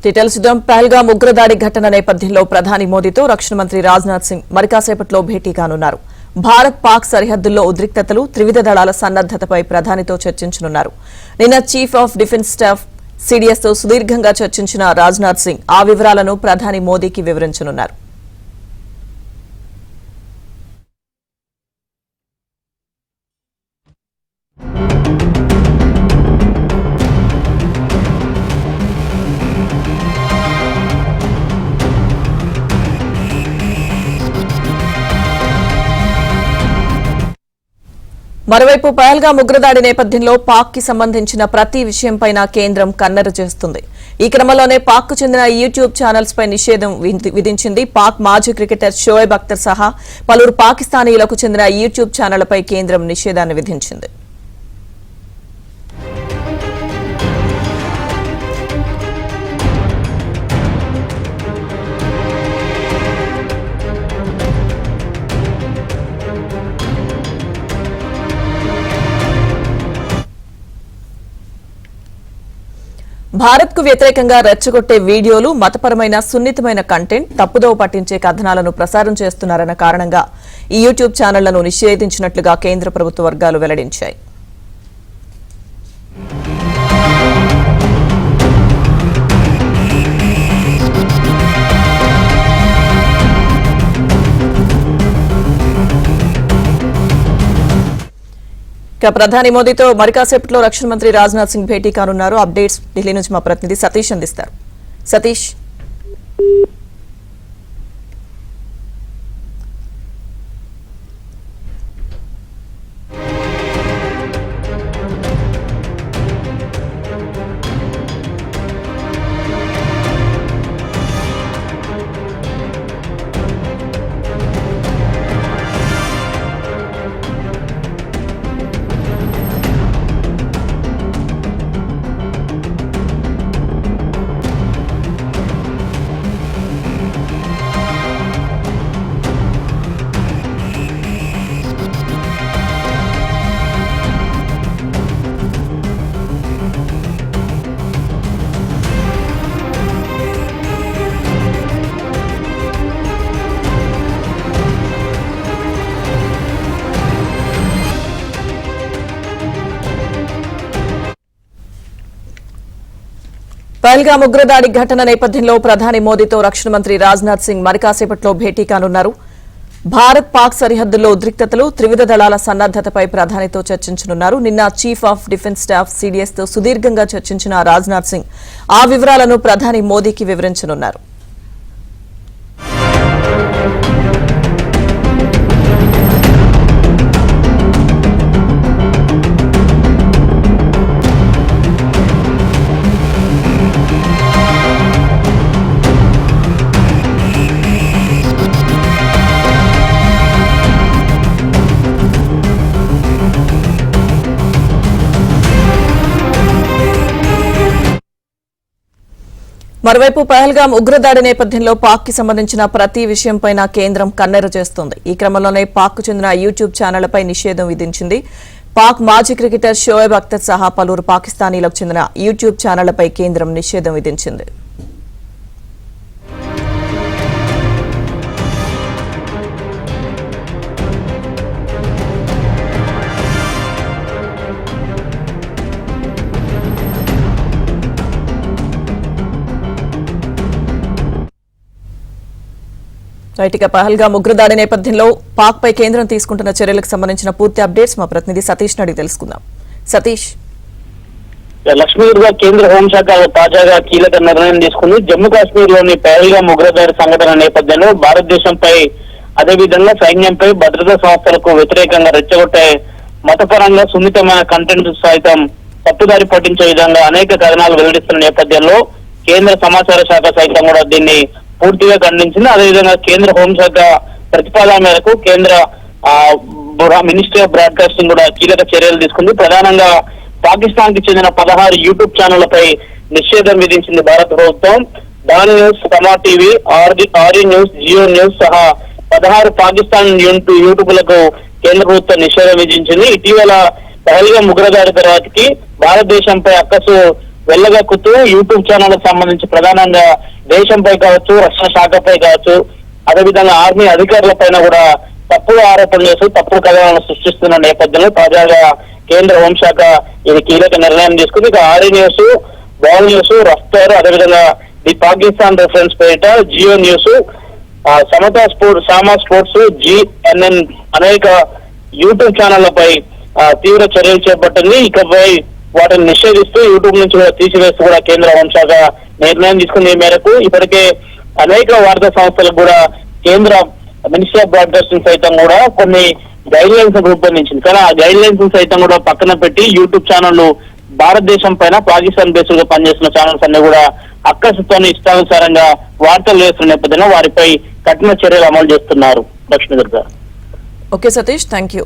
Details Pahalgam ఉగ్రదాడి ఘటన నేపథ్యంలో ప్రధాని మోదీతో రక్షణ మంత్రి రాజ్నాథ్ సింగ్ మరికాసేపట్లో భేటీ కానున్నారు. భారత్ పాక్ సరిహద్దుల్లో ఉద్రిక్తతలు, త్రివిధ దళాల సన్నద్దతపై ప్రధానితో చర్చించనున్నారు. నిన్న chief of defence staff CDS తో సుదీర్ఘంగా చర్చించిన రాజ్నాథ్ సింగ్ ఆ వివరాలను ప్రధాని మోదీకి వివరించనున్నారు. మరోవైపు పహల్గామ్ ఉగ్రదాడి నేపథ్యంలో పాక్ కి సంబంధించిన ప్రతి విషయంపైన కేంద్రం కన్నెర్ర చేస్తుంది. ఈ క్రమంలోనే పాక్ కు చెందిన యూట్యూబ్ ఛానల్స్ పై నిషేధం విధించింది. పాక్ మాజీ క్రికెటర్ షోయబ్ అఖ్తర్ సహా పలువురు పాకిస్తానీయులకు చెందిన యూట్యూబ్ ఛానళ్లపై కేంద్రం నిషేధాన్ని విధించింది. భారత్ కు వ్యతిరేకంగా రెచ్చగొట్టే వీడియోలు, మతపరమైన సున్నితమైన కంటెంట్, తప్పుదోవ పట్టించే కథనాలను ప్రసారం చేస్తున్నారన్న కారణంగా ఈ యూట్యూబ్ ఛానళ్లను నిషేధించినట్లుగా కేంద్ర ప్రభుత్వ వర్గాలు వెల్లడించాయి. ప్రధాని మోదీతో మరికాసేపట్లో రక్షణ మంత్రి రాజ్నాథ్ సింగ్ భేటీ కానున్నారు. అప్డేట్స్ ఢిల్లీ నుంచి మా ప్రతినిధి సతీష్ అందిస్తారు. సతీష్, పహల్గామ్ ఉగ్రదాడి ఘటన నేపథ్యంలో ప్రధాని మోదీతో రక్షణ మంత్రి రాజ్నాథ్ సింగ్ మరికాసేపట్లో భేటీ కానున్నారు. భారత్ పాక్ సరిహద్దుల్లో ఉద్రిక్తతలు, త్రివిధ దళాల సన్నద్దతపై ప్రధానితో చర్చించనున్నారు. నిన్న chief of defence staff CDS తో సుదీర్ఘంగా చర్చించిన రాజ్నాథ్ సింగ్ ఆ వివరాలను ప్రధాని మోదీకి వివరించనున్నారు. మరోవైపు పహల్గామ్ ఉగ్రదాడి నేపథ్యంలో పాక్ కి సంబంధించిన ప్రతి విషయంపైన కేంద్రం కన్నెర్ర చేస్తోంది. ఈ క్రమంలోనే పాక్ కు చెందిన యూట్యూబ్ ఛానళ్లపై నిషేధం విధించింది. పాక్ మాజీ క్రికెటర్ షోయబ్ అఖ్తర్ సహా పలువురు పాకిస్తానీలకు చెందిన యూట్యూబ్ ఛానళ్లపై కేంద్రం నిషేధం విధించింది. రైట్గా పహల్గామ్ ఉగ్రదాడి నేపథ్యంలో పాక్ పై కేంద్రం తీసుకుంటున్న చర్యలకు సంబంధించిన పూర్తి అప్డేట్స్ మా ప్రతినిధి సతీష్ అడిగి తెలుసుకుందాం. సతీష్, లక్ష్మీగా కేంద్ర హోంశాఖ తాజాగా కీలక నిర్ణయం తీసుకుంది. జమ్మూ కాశ్మీర్ లోని పహల్గామ్ ఉగ్రదాడి సంఘటన నేపథ్యంలో భారతదేశంపై, అదేవిధంగా సైన్యంపై, భద్రతా సంస్థలకు వ్యతిరేకంగా రెచ్చగొట్టే మతపరంగా సున్నితమైన కంటెంట్ సైతం తప్పుదారి పట్టించే విధంగా అనేక కథనాలు వెల్లడిస్తున్న నేపథ్యంలో కేంద్ర సమాచార శాఖ సైతం కూడా దీన్ని పూర్తిగా ఖండించింది. అదేవిధంగా కేంద్ర హోంశాఖ ప్రతిపాదన మేరకు కేంద్ర మినిస్ట్రీ ఆఫ్ బ్రాడ్కాస్టింగ్ కూడా కీలక చర్యలు తీసుకుంది. ప్రధానంగా పాకిస్తాన్ కి చెందిన 16 యూట్యూబ్ ఛానళ్లపై నిషేధం విధించింది భారత ప్రభుత్వం. Dawn news, Samaa TV, ARY news, Geo news సహా 16 పాకిస్తాన్ యూట్యూబ్లకు కేంద్ర ప్రభుత్వం నిషేధం విధించింది. ఇటీవల పహల్గామ్ ఉగ్రదాడి తర్వాతకి భారతదేశంపై అక్కసు వెళ్ళగక్కుతూ యూట్యూబ్ ఛానల్ సంబంధించి ప్రధానంగా దేశంపై కావచ్చు, రక్షణ శాఖపై కావచ్చు, అదేవిధంగా ఆర్మీ అధికారుల పైన కూడా తప్పుడు ఆరోపణలు చేస్తూ తప్పుడు కథనాలను సృష్టిస్తున్న నేపథ్యంలో తాజాగా కేంద్ర హోంశాఖ ఇది కీలక నిర్ణయం తీసుకుంది. ఇక RE news, ball news, Raftaar, అదేవిధంగా ది పాకిస్తాన్ రెఫరెన్స్ పేరిట జియో న్యూస్, సమతా స్పోర్ట్స్, సామా స్పోర్ట్స్, GNN అనేక యూట్యూబ్ ఛానళ్లపై తీవ్ర చర్యలు చేపట్టింది. ఇకపై వాటిని నిషేధిస్తూ యూట్యూబ్ నుంచి కూడా తీసివేస్తూ కూడా కేంద్ర హోంశాఖ నిర్ణయం తీసుకుంది. ఈ మేరకు ఇప్పటికే అనేక వార్తా సంస్థలకు కూడా కేంద్ర మినిస్ట్రీ ఆఫ్ బ్రాడ్కాస్టింగ్ సైతం కూడా కొన్ని గైడ్ లైన్స్ రూపొందించింది. కానీ ఆ గైడ్ లైన్స్ సైతం కూడా పక్కన పెట్టి యూట్యూబ్ ఛానళ్లు భారతదేశం పైన పాకిస్తాన్ బేస్డ్ గా పనిచేస్తున్న ఛానల్స్ అన్ని కూడా అక్కసుతో ఇష్టానుసారంగా వార్తలు వేస్తున్న నేపథ్యంలో వారిపై కఠిన చర్యలు అమలు చేస్తున్నారు. Lakshmi Durga. Okay Satish, thank you.